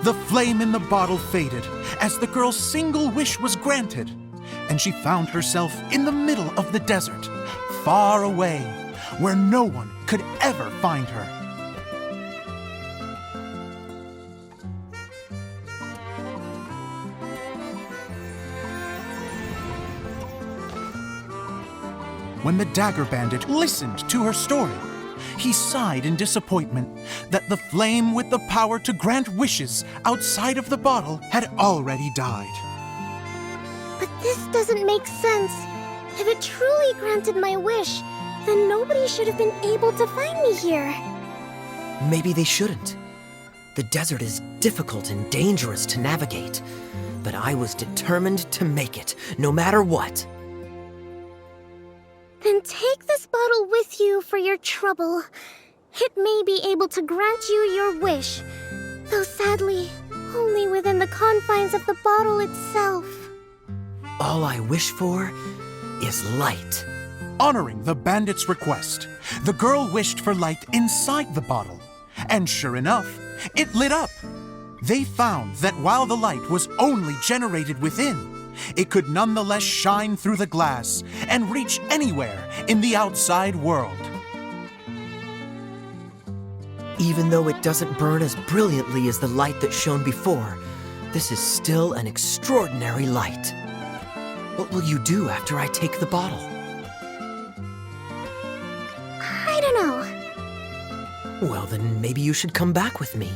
The flame in the bottle faded as the girl's single wish was granted, and she found herself in the middle of the desert, far away, where no one could ever find her. When the Dagger Bandit listened to her story, he sighed in disappointment that the flame with the power to grant wishes outside of the bottle had already died. But this doesn't make sense. If it truly granted my wish, then nobody should have been able to find me here. Maybe they shouldn't. The desert is difficult and dangerous to navigate, but I was determined to make it, no matter what. Then take this bottle with you for your trouble. It may be able to grant you your wish, though sadly, only within the confines of the bottle itself. All I wish for is light. Honoring the bandit's request, the girl wished for light inside the bottle, and sure enough, it lit up. They found that while the light was only generated within, it could nonetheless shine through the glass and reach anywhere in the outside world. Even though it doesn't burn as brilliantly as the light that shone before, this is still an extraordinary light. What will you do after I take the bottle? I don't know. Well, then maybe you should come back with me.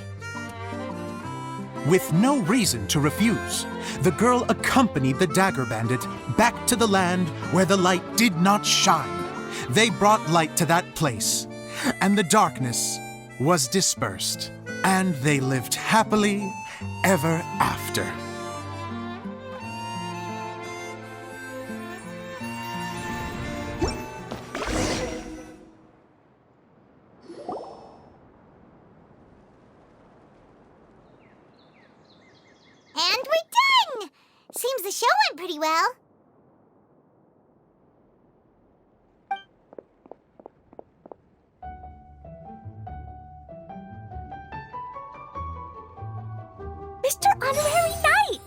With no reason to refuse, the girl accompanied the Dagger Bandit back to the land where the light did not shine. They brought light to that place, and the darkness was dispersed, and they lived happily ever after. And we're done! Seems the show went pretty well. Mr. Honorary Knight!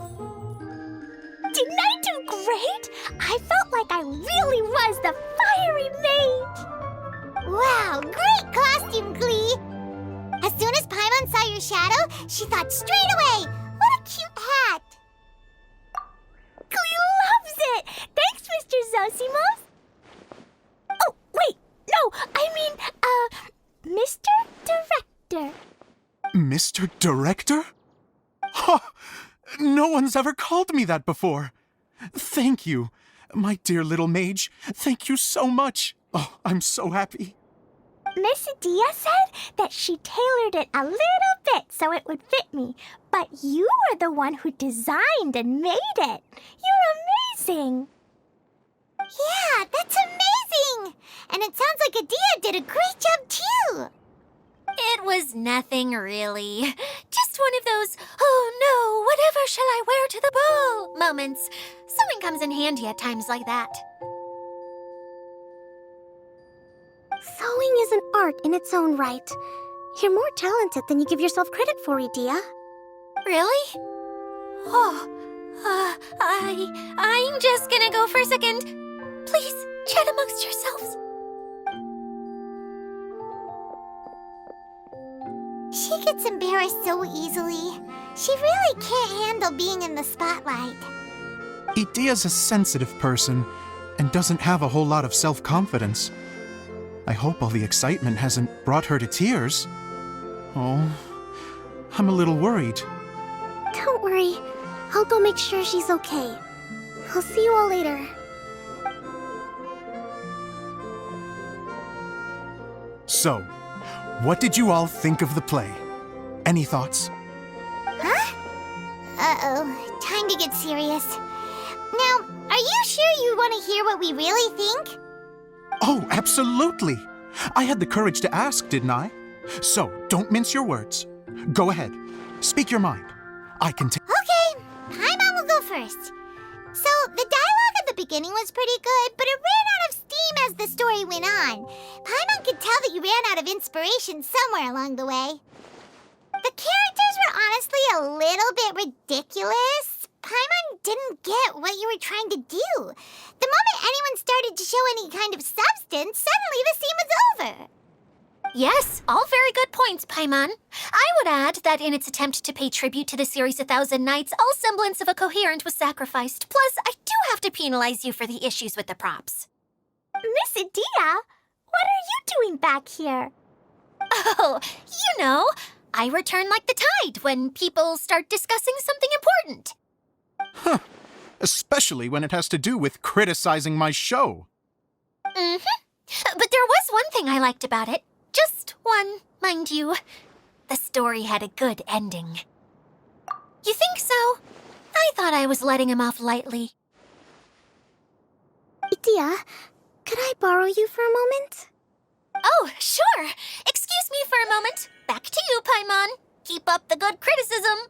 Didn't I do great? I felt like I really was the fiery mage! Wow, great costume, Glee! As soon as Paimon saw your shadow, she thought straight away, what a cute hat! Glee loves it! Thanks, Mr. Zosimos! Oh, wait! No, I mean, Mr. Director. Mr. Director? Ha! No one's ever called me that before. Thank you, my dear little mage. Thank you so much. Oh, I'm so happy. Miss Dia said that she tailored it a little bit so it would fit me, but you were the one who designed and made it. You're amazing. Yeah, that's amazing! And it sounds like Adia did a great job, too! It was nothing, really. Just one of those, oh no, whatever shall I wear to the ball moments. Sewing comes in handy at times like that. Sewing is an art in its own right. You're more talented than you give yourself credit for, Idia. Really? Oh, I'm just gonna go for a second. Please, chat amongst yourselves. She gets embarrassed so easily. She really can't handle being in the spotlight. Idia's a sensitive person and doesn't have a whole lot of self-confidence. I hope all the excitement hasn't brought her to tears. Oh, I'm a little worried. Don't worry. I'll go make sure she's okay. I'll see you all later. So, what did you all think of the play? Any thoughts? Huh? Uh-oh, time to get serious. Now, are you sure you want to hear what we really think? Oh, absolutely! I had the courage to ask, didn't I? So, don't mince your words. Go ahead. Speak your mind. I can take... Okay, Paimon will go first. So, the dialogue at the beginning was pretty good, but it ran out of steam as the story went on. Paimon could tell that you ran out of inspiration somewhere along the way. The characters were honestly a little bit ridiculous. Paimon didn't get what you were trying to do. The moment anyone started to show any kind of substance, suddenly the scene was over. Yes, all very good points, Paimon. I would add that in its attempt to pay tribute to the series 1,000 Nights, all semblance of a coherent was sacrificed. Plus, I do have to penalize you for the issues with the props. Miss Adia, what are you doing back here? Oh, you know, I return like the tide when people start discussing something important. Huh. Especially when it has to do with criticizing my show. Mm-hmm. But there was one thing I liked about it. Just one, mind you. The story had a good ending. You think so? I thought I was letting him off lightly. Adia, could I borrow you for a moment? Oh, sure. Excuse me for a moment. Back to you, Paimon. Keep up the good criticism.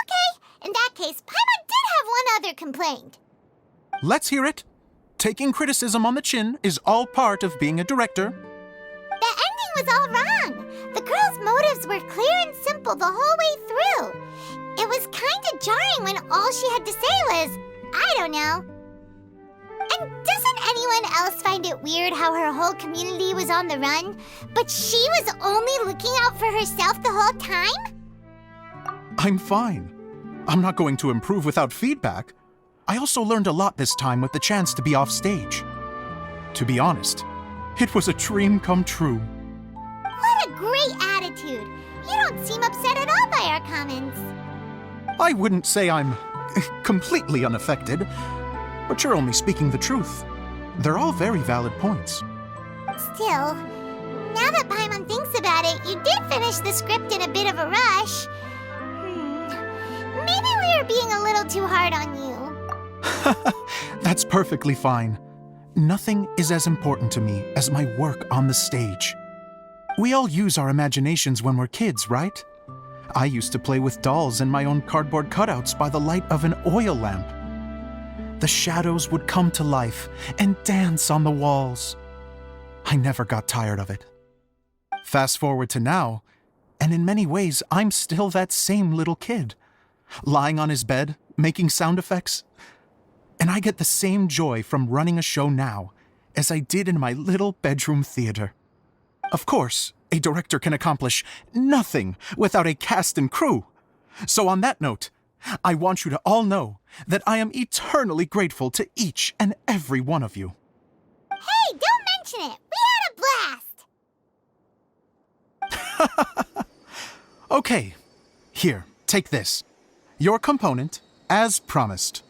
Okay, in that case, Paimon did have one other complaint. Let's hear it. Taking criticism on the chin is all part of being a director. The ending was all wrong. The girl's motives were clear and simple the whole way through. It was kind of jarring when all she had to say was, I don't know. And doesn't anyone else find it weird how her whole community was on the run, but she was only looking out for herself the whole time? I'm fine. I'm not going to improve without feedback. I also learned a lot this time with the chance to be off stage. To be honest, it was a dream come true. What a great attitude. You don't seem upset at all by our comments. I wouldn't say I'm completely unaffected, but you're only speaking the truth. They're all very valid points. Still, now that Paimon thinks about it, you did finish the script in a bit of a rush. Maybe we were being a little too hard on you. That's perfectly fine. Nothing is as important to me as my work on the stage. We all use our imaginations when we're kids, right? I used to play with dolls and my own cardboard cutouts by the light of an oil lamp. The shadows would come to life and dance on the walls. I never got tired of it. Fast forward to now, and in many ways, I'm still that same little kid, lying on his bed, making sound effects. And I get the same joy from running a show now as I did in my little bedroom theater. Of course, a director can accomplish nothing without a cast and crew. So on that note, I want you to all know that I am eternally grateful to each and every one of you. Hey, don't mention it. We had a blast. Okay, here, take this. Your component, as promised.